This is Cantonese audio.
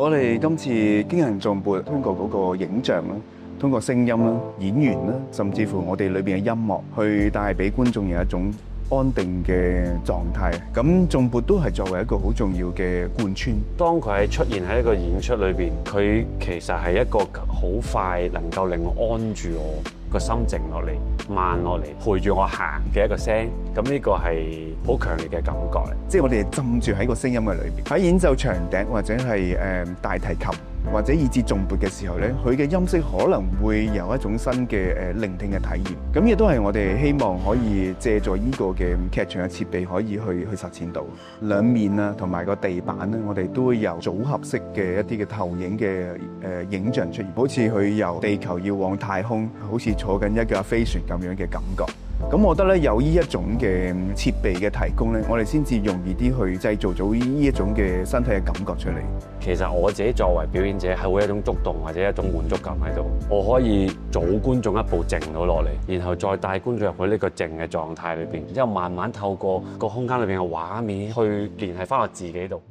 我哋今次經行頌缽通過嗰個影像啦，通過聲音啦、演員啦，甚至乎我哋裏邊嘅音樂，去帶俾觀眾有一種安定嘅狀態。咁頌缽都係作為一個好重要嘅貫穿。當佢係出現喺一個演出裏邊，佢其實係一個好快能夠令我安住我個心靜落嚟、慢落嚟，陪住我行嘅一個聲。咁呢個係好強烈嘅感覺嚟。即係我哋浸住喺個聲音嘅裏邊，喺演奏長笛或者係大提琴或者以至頌缽嘅時候咧，佢嘅音色可能會有一種新嘅聆聽嘅體驗。咁亦都係我哋希望可以借助呢個嘅劇場嘅設備，可以去實踐到兩面啊，同埋個地板咧，我哋都會有組合式嘅一啲嘅投影嘅影像出現，好似佢由地球要往太空，好似坐緊一架飛船咁樣嘅感覺。咁我覺得咧，有呢一種嘅設備嘅提供咧，我哋先至容易啲去製造到呢一種嘅身體嘅感覺出嚟。其實我自己作為表演者係會有一種觸動或者一種滿足感喺度，我可以早觀眾一步靜到落嚟，然後再帶觀眾入去呢個靜嘅狀態裏邊，然之後慢慢透過個空間裏邊嘅畫面去聯繫翻我自己度。